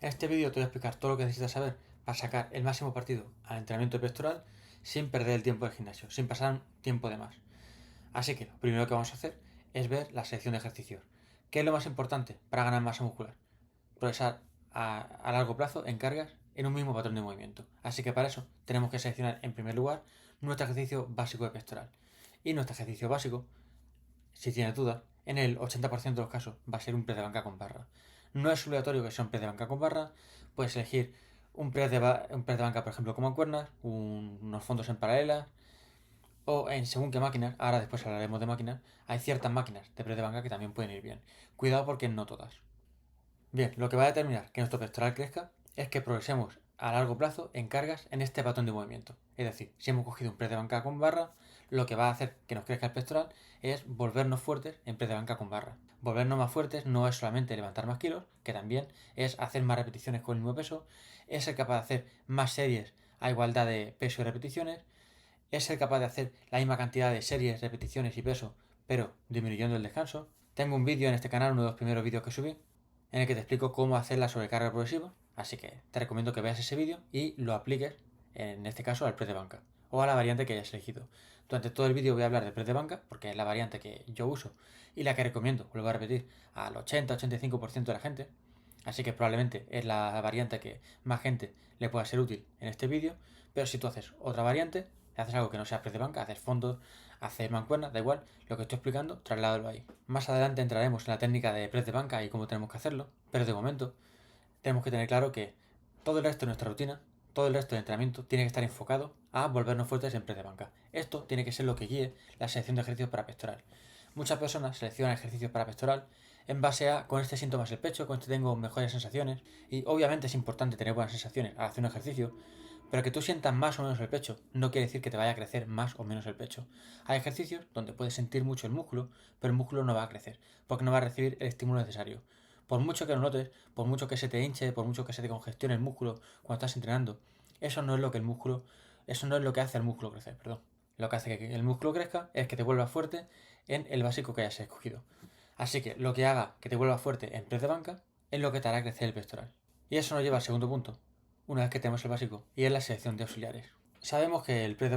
En este vídeo te voy a explicar todo lo que necesitas saber para sacar el máximo partido al entrenamiento pectoral sin perder el tiempo del gimnasio, sin pasar un tiempo de más. Así que lo primero que vamos a hacer es ver la selección de ejercicios. ¿Qué es lo más importante para ganar masa muscular? Progresar a largo plazo en cargas en un mismo patrón de movimiento. Así que para eso tenemos que seleccionar en primer lugar nuestro ejercicio básico de pectoral. Y nuestro ejercicio básico, si tienes dudas, en el 80% de los casos va a ser un press de banca con barra. No es obligatorio que sea un press de banca con barra, puedes elegir un press de banca, por ejemplo, con mancuernas, unos fondos en paralelas, o en según qué máquinas, ahora después hablaremos de máquinas, hay ciertas máquinas de press de banca que también pueden ir bien. Cuidado porque no todas. Bien, lo que va a determinar que nuestro pectoral crezca es que progresemos a largo plazo en cargas en este patrón de movimiento. Es decir, si hemos cogido un press de banca con barra, lo que va a hacer que nos crezca el pectoral es volvernos fuertes en press de banca con barra. Volvernos más fuertes no es solamente levantar más kilos, que también es hacer más repeticiones con el mismo peso, es ser capaz de hacer más series a igualdad de peso y repeticiones, es ser capaz de hacer la misma cantidad de series, repeticiones y peso, pero disminuyendo el descanso. Tengo un vídeo en este canal, uno de los primeros vídeos que subí, en el que te explico cómo hacer la sobrecarga progresiva, así que te recomiendo que veas ese vídeo y lo apliques, en este caso, al press de banca o a la variante que hayas elegido. Durante todo el vídeo voy a hablar del press de banca porque es la variante que yo uso y la que recomiendo, vuelvo a repetir, al 80-85% de la gente, así que probablemente es la variante que más gente le pueda ser útil en este vídeo, pero si tú haces otra variante, haces algo que no sea press de banca, haces fondos, haces mancuernas, da igual, lo que estoy explicando, trasládalo ahí. Más adelante entraremos en la técnica de press de banca y cómo tenemos que hacerlo, pero de momento tenemos que tener claro que todo el resto de nuestra rutina, todo el resto del entrenamiento tiene que estar enfocado a volvernos fuertes en press de banca. Esto tiene que ser lo que guíe la selección de ejercicios para pectoral. Muchas personas seleccionan ejercicios para pectoral en base a con este síntomas el pecho, con este tengo mejores sensaciones, y obviamente es importante tener buenas sensaciones al hacer un ejercicio, pero que tú sientas más o menos el pecho no quiere decir que te vaya a crecer más o menos el pecho. Hay ejercicios donde puedes sentir mucho el músculo, pero el músculo no va a crecer, porque no va a recibir el estímulo necesario. Por mucho que lo notes, por mucho que se te hinche, por mucho que se te congestione el músculo cuando estás entrenando, eso no es lo que el músculo, eso no es lo que hace al músculo crecer, perdón. Lo que hace que el músculo crezca es que te vuelvas fuerte en el básico que hayas escogido. Así que lo que haga que te vuelvas fuerte en press de banca es lo que te hará crecer el pectoral. Y eso nos lleva al segundo punto, una vez que tenemos el básico, y es la selección de auxiliares. Sabemos que en el press de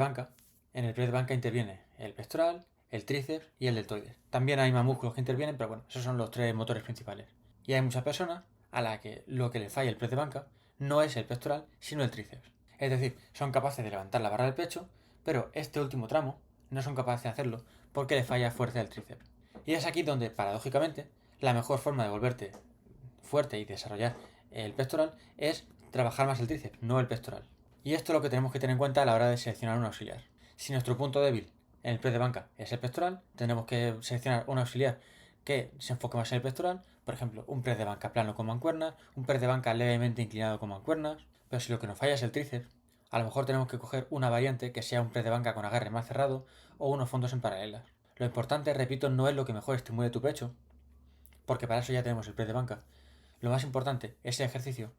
banca interviene el pectoral, el tríceps y el deltoides. También hay más músculos que intervienen, pero bueno, esos son los tres motores principales. Y hay muchas personas a las que lo que les falla el press de banca no es el pectoral, sino el tríceps. Es decir, son capaces de levantar la barra del pecho, pero este último tramo no son capaces de hacerlo porque les falla fuerza del tríceps. Y es aquí donde, paradójicamente, la mejor forma de volverte fuerte y desarrollar el pectoral es trabajar más el tríceps, no el pectoral. Y esto es lo que tenemos que tener en cuenta a la hora de seleccionar un auxiliar. Si nuestro punto débil en el press de banca es el pectoral, tendremos que seleccionar un auxiliar que se enfoque más en el pectoral, por ejemplo, un press de banca plano con mancuernas, un press de banca levemente inclinado con mancuernas, pero si lo que nos falla es el tríceps, a lo mejor tenemos que coger una variante que sea un press de banca con agarre más cerrado o unos fondos en paralelas. Lo importante, repito, no es lo que mejor estimule tu pecho, porque para eso ya tenemos el press de banca. Lo más importante es el ejercicio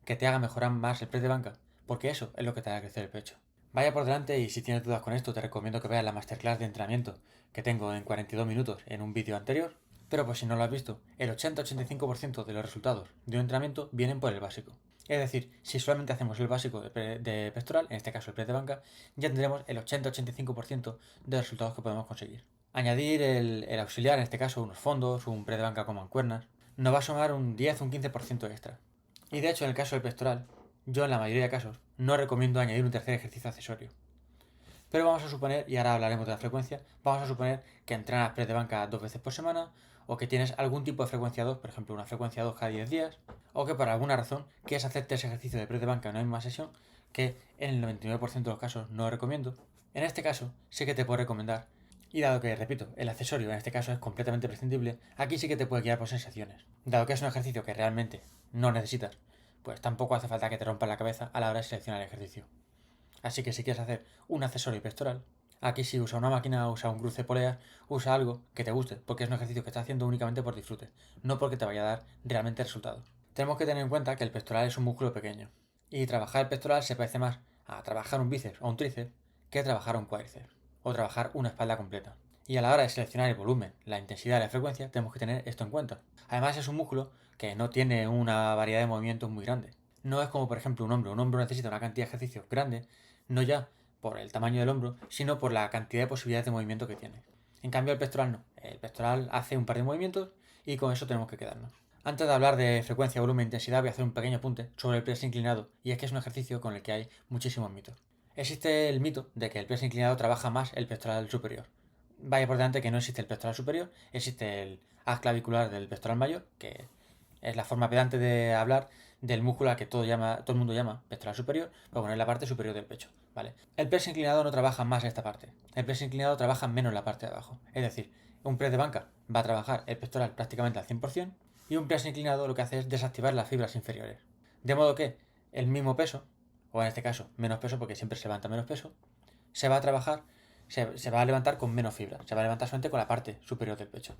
que te haga mejorar más el press de banca, porque eso es lo que te hará crecer el pecho. Vaya por delante y si tienes dudas con esto te recomiendo que veas la masterclass de entrenamiento que tengo en 42 minutos en un vídeo anterior, pero pues si no lo has visto, el 80-85% de los resultados de un entrenamiento vienen por el básico. Es decir, si solamente hacemos el básico de pectoral, en este caso el press de banca, ya tendremos el 80-85% de los resultados que podemos conseguir. Añadir el auxiliar, en este caso unos fondos, un press de banca con mancuernas, nos va a sumar un 10 o un 15% extra. Y de hecho, en el caso del pectoral, yo en la mayoría de casos no recomiendo añadir un tercer ejercicio accesorio. Pero vamos a suponer, y ahora hablaremos de la frecuencia, vamos a suponer que entrenas press de banca 2 veces por semana, o que tienes algún tipo de frecuencia 2, por ejemplo una frecuencia 2 cada 10 días, o que por alguna razón quieres hacer 3 ejercicios de press de banca en una misma sesión, que en el 99% de los casos no recomiendo. En este caso sí que te puedo recomendar, y dado que, repito, el accesorio en este caso es completamente prescindible, aquí sí que te puede guiar por sensaciones. Dado que es un ejercicio que realmente no necesitas, pues tampoco hace falta que te rompas la cabeza a la hora de seleccionar el ejercicio. Así que si quieres hacer un accesorio pectoral, aquí sí usa una máquina, usa un cruce de poleas, usa algo que te guste, porque es un ejercicio que estás haciendo únicamente por disfrute, no porque te vaya a dar realmente resultados. Tenemos que tener en cuenta que el pectoral es un músculo pequeño, y trabajar el pectoral se parece más a trabajar un bíceps o un tríceps que trabajar un cuádriceps, o trabajar una espalda completa. Y a la hora de seleccionar el volumen, la intensidad y la frecuencia, tenemos que tener esto en cuenta. Además, es un músculo que no tiene una variedad de movimientos muy grande. No es como, por ejemplo, un hombro. Un hombro necesita una cantidad de ejercicios grande, no ya por el tamaño del hombro, sino por la cantidad de posibilidades de movimiento que tiene. En cambio, el pectoral no. El pectoral hace un par de movimientos y con eso tenemos que quedarnos. Antes de hablar de frecuencia, volumen e intensidad, voy a hacer un pequeño apunte sobre el press inclinado, y es que es un ejercicio con el que hay muchísimos mitos. Existe el mito de que el press inclinado trabaja más el pectoral superior. Vaya por delante que no existe el pectoral superior, existe el haz clavicular del pectoral mayor, que es la forma pedante de hablar del músculo al que todo el mundo llama pectoral superior, para poner la parte superior del pecho, ¿vale? El press inclinado no trabaja más esta parte. El press inclinado trabaja menos la parte de abajo. Es decir, un press de banca va a trabajar el pectoral prácticamente al 100%, y un press inclinado lo que hace es desactivar las fibras inferiores. De modo que el mismo peso, o en este caso menos peso porque siempre se levanta menos peso, se va a trabajar, se va a levantar con menos fibra, se va a levantar solamente con la parte superior del pecho.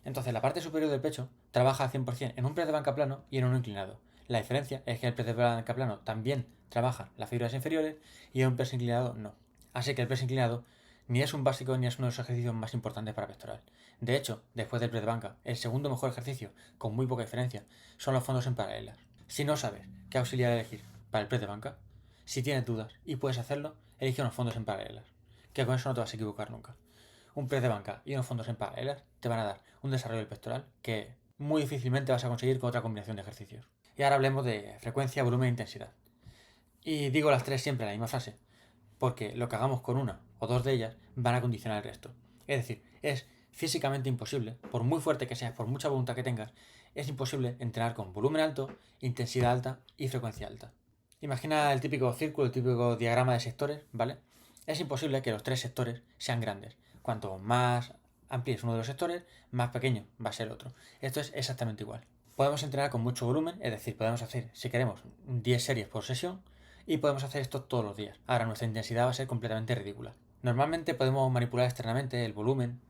Entonces la parte superior del pecho trabaja al 100% en un press de banca plano y en uno inclinado. La diferencia es que el press de banca plano también trabaja las fibras inferiores y en un press inclinado no. Así que el press inclinado ni es un básico ni es uno de los ejercicios más importantes para pectoral. De hecho, después del press de banca, el segundo mejor ejercicio, con muy poca diferencia, son los fondos en paralelas. Si no sabes qué auxiliar elegir para el press de banca, si tienes dudas y puedes hacerlo, elige unos fondos en paralelas, que con eso no te vas a equivocar nunca. Un press de banca y unos fondos en paralelas te van a dar un desarrollo del pectoral que muy difícilmente vas a conseguir con otra combinación de ejercicios. Y ahora hablemos de frecuencia, volumen e intensidad. Y digo las tres siempre en la misma frase, porque lo que hagamos con una o dos de ellas van a condicionar el resto. Es decir, es físicamente imposible, por muy fuerte que seas, por mucha voluntad que tengas, es imposible entrenar con volumen alto, intensidad alta y frecuencia alta. Imagina el típico círculo, el típico diagrama de sectores, ¿vale? Es imposible que los tres sectores sean grandes. Cuanto más amplio es uno de los sectores, más pequeño va a ser el otro. Esto es exactamente igual. Podemos entrenar con mucho volumen, es decir, podemos hacer, si queremos, 10 series por sesión, y podemos hacer esto todos los días. Ahora nuestra intensidad va a ser completamente ridícula. Normalmente podemos manipular externamente el volumen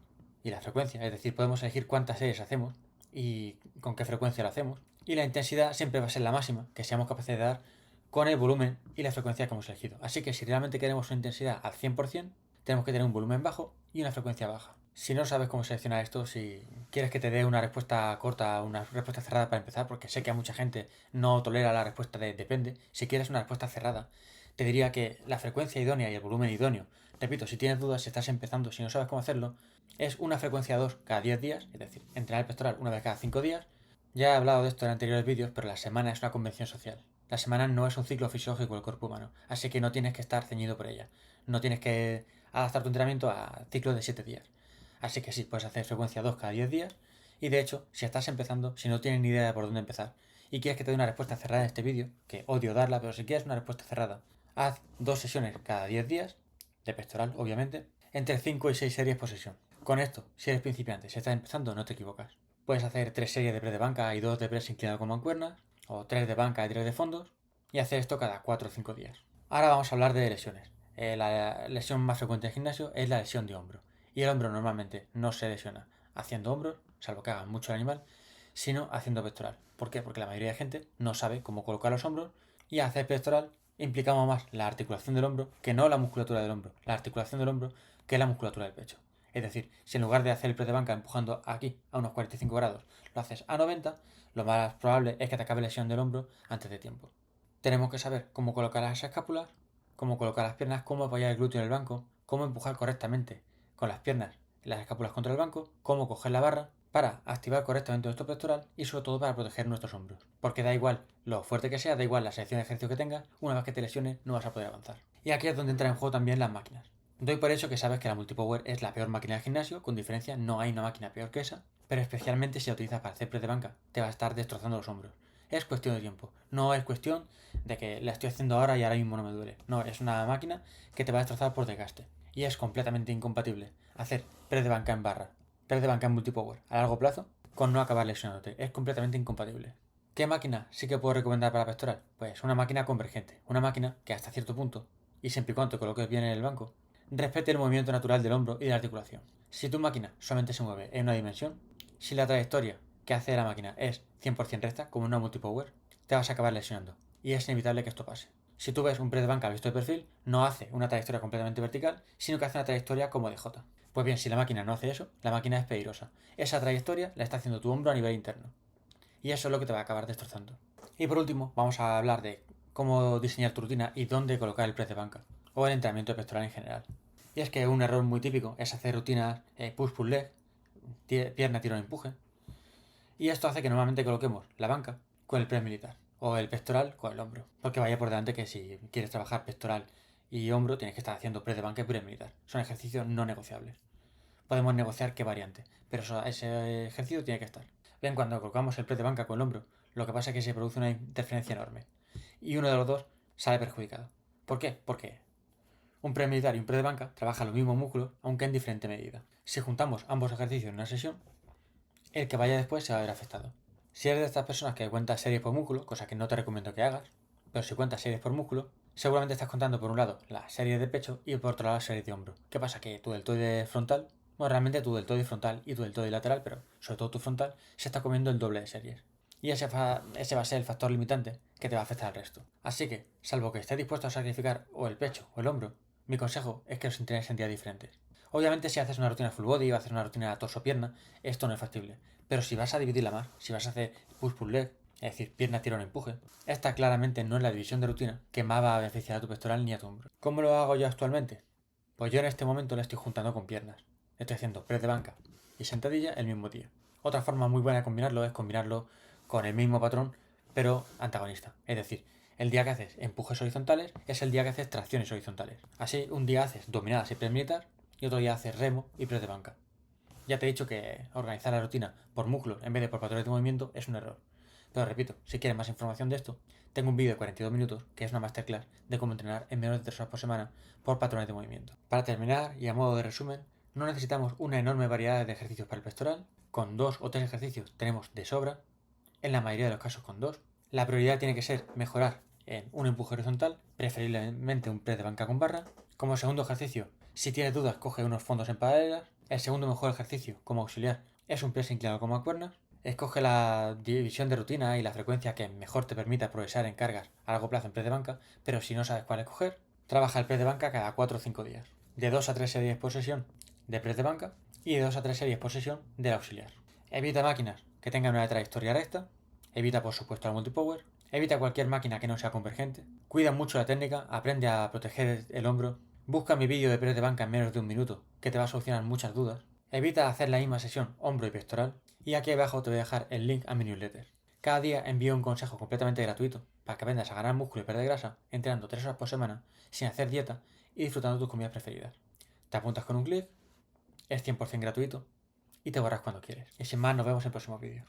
y la frecuencia, es decir, podemos elegir cuántas series hacemos y con qué frecuencia lo hacemos. Y la intensidad siempre va a ser la máxima que seamos capaces de dar con el volumen y la frecuencia que hemos elegido. Así que si realmente queremos una intensidad al 100%, tenemos que tener un volumen bajo y una frecuencia baja. Si no sabes cómo seleccionar esto, si quieres que te dé una respuesta corta, una respuesta cerrada para empezar, porque sé que a mucha gente no tolera la respuesta de depende, si quieres una respuesta cerrada, te diría que la frecuencia idónea y el volumen idóneo, repito, si tienes dudas, si estás empezando, si no sabes cómo hacerlo, es una frecuencia 2 cada 10 días, es decir, entrenar el pectoral una vez cada 5 días. Ya he hablado de esto en anteriores vídeos, pero la semana es una convención social. La semana no es un ciclo fisiológico del cuerpo humano, así que no tienes que estar ceñido por ella. No tienes que adaptar tu entrenamiento a ciclos de 7 días. Así que sí, puedes hacer frecuencia 2 cada 10 días. Y de hecho, si estás empezando, si no tienes ni idea de por dónde empezar, y quieres que te dé una respuesta cerrada en este vídeo, que odio darla, pero si quieres una respuesta cerrada, haz 2 sesiones cada 10 días, de pectoral, obviamente, entre 5 y 6 series por sesión. Con esto, si eres principiante, si estás empezando, no te equivocas. Puedes hacer 3 series de press de banca y 2 de press inclinado con mancuernas, o 3 de banca y 3 de fondos, y hacer esto cada 4 o 5 días. Ahora vamos a hablar de lesiones. La lesión más frecuente en gimnasio es la lesión de hombro. Y el hombro normalmente no se lesiona haciendo hombros, salvo que haga mucho el animal, sino haciendo pectoral. ¿Por qué? Porque la mayoría de gente no sabe cómo colocar los hombros, y hacer pectoral implicamos más la articulación del hombro que no la musculatura del hombro. La articulación del hombro que la musculatura del pecho. Es decir, si en lugar de hacer el press de banca empujando aquí a unos 45 grados, lo haces a 90, lo más probable es que te acabe lesión del hombro antes de tiempo. Tenemos que saber cómo colocar las escápulas, cómo colocar las piernas, cómo apoyar el glúteo en el banco, cómo empujar correctamente con las piernas y las escápulas contra el banco, cómo coger la barra para activar correctamente nuestro pectoral y sobre todo para proteger nuestros hombros. Porque da igual lo fuerte que sea, da igual la selección de ejercicio que tengas, una vez que te lesiones no vas a poder avanzar. Y aquí es donde entran en juego también las máquinas. Doy por hecho que sabes que la multipower es la peor máquina de gimnasio, con diferencia no hay una máquina peor que esa, pero especialmente si la utilizas para hacer press de banca, te va a estar destrozando los hombros. Es cuestión de tiempo, no es cuestión de que la estoy haciendo ahora y ahora mismo no me duele. No, es una máquina que te va a destrozar por desgaste. Y es completamente incompatible hacer press de banca en barra, press de banca en multipower a largo plazo con no acabar lesionándote. Es completamente incompatible. ¿Qué máquina sí que puedo recomendar para pectoral? Pues una máquina convergente. Una máquina que hasta cierto punto, y siempre y cuando te coloques bien en el banco, respete el movimiento natural del hombro y de la articulación. Si tu máquina solamente se mueve en una dimensión, si la trayectoria que hace la máquina es 100% recta, como una multipower, te vas a acabar lesionando. Y es inevitable que esto pase. Si tú ves un press de banca visto de perfil, no hace una trayectoria completamente vertical, sino que hace una trayectoria como de J. Pues bien, si la máquina no hace eso, la máquina es peligrosa. Esa trayectoria la está haciendo tu hombro a nivel interno. Y eso es lo que te va a acabar destrozando. Y por último, vamos a hablar de cómo diseñar tu rutina y dónde colocar el press de banca, o el entrenamiento pectoral en general. Y es que un error muy típico es hacer rutinas push-pull-leg, pierna, tirón, empuje. Y esto hace que normalmente coloquemos la banca con el press militar, o el pectoral con el hombro. Porque vaya por delante que si quieres trabajar pectoral y hombro, tienes que estar haciendo press de banca y press militar. Son ejercicios no negociables. Podemos negociar qué variante, pero ese ejercicio tiene que estar. Bien, cuando colocamos el press de banca con el hombro, lo que pasa es que se produce una interferencia enorme. Y uno de los dos sale perjudicado. ¿Por qué? Porque un press militar y un press de banca trabajan los mismos músculos, aunque en diferente medida. Si juntamos ambos ejercicios en una sesión, el que vaya después se va a ver afectado. Si eres de estas personas que cuentas series por músculo, cosa que no te recomiendo que hagas, pero si cuentas series por músculo, seguramente estás contando por un lado las series de pecho y por otro lado las series de hombro. ¿Qué pasa? Que tu deltoide frontal, bueno, realmente tu deltoide frontal y tu deltoide lateral, pero sobre todo tu frontal, se está comiendo el doble de series. Y ese va a ser el factor limitante que te va a afectar al resto. Así que, salvo que estés dispuesto a sacrificar o el pecho o el hombro, mi consejo es que los entrenes en días diferentes. Obviamente si haces una rutina full body o haces una rutina torso-pierna, esto no es factible. Pero si vas a dividirla más, si vas a hacer push-pull-leg, es decir, pierna, tirón, empuje, esta claramente no es la división de rutina que más va a beneficiar a tu pectoral ni a tu hombro. ¿Cómo lo hago yo actualmente? Pues yo en este momento le estoy juntando con piernas. Estoy haciendo press de banca y sentadilla el mismo día. Otra forma muy buena de combinarlo es combinarlo con el mismo patrón, pero antagonista. Es decir, el día que haces empujes horizontales es el día que haces tracciones horizontales. Así, un día haces dominadas y press militar y otro día haces remo y press de banca. Ya te he dicho que organizar la rutina por músculos en vez de por patrones de movimiento es un error. Pero repito, si quieres más información de esto, tengo un vídeo de 42 minutos que es una masterclass de cómo entrenar en menos de 3 horas por semana por patrones de movimiento. Para terminar, y a modo de resumen, no necesitamos una enorme variedad de ejercicios para el pectoral. Con 2 o 3 ejercicios tenemos de sobra, en la mayoría de los casos con 2. La prioridad tiene que ser mejorar en un empuje horizontal, preferiblemente un press de banca con barra. Como segundo ejercicio, si tienes dudas, coge unos fondos en paralelas. El segundo mejor ejercicio como auxiliar es un press inclinado como mancuernas. Escoge la división de rutina y la frecuencia que mejor te permita progresar en cargas a largo plazo en press de banca, pero si no sabes cuál escoger, trabaja el press de banca cada 4 o 5 días. De 2 a 3 series por sesión de press de banca y de 2 a 3 series por sesión del auxiliar. Evita máquinas que tengan una trayectoria recta. Evita por supuesto el multipower. Evita cualquier máquina que no sea convergente. Cuida mucho la técnica, aprende a proteger el hombro. Busca mi vídeo de press de banca en menos de un minuto, que te va a solucionar muchas dudas. Evita hacer la misma sesión hombro y pectoral. Y aquí abajo te voy a dejar el link a mi newsletter. Cada día envío un consejo completamente gratuito para que aprendas a ganar músculo y perder grasa, entrenando 3 horas por semana, sin hacer dieta y disfrutando tus comidas preferidas. Te apuntas con un clic, es 100% gratuito y te borras cuando quieres. Y sin más, nos vemos en próximos vídeos.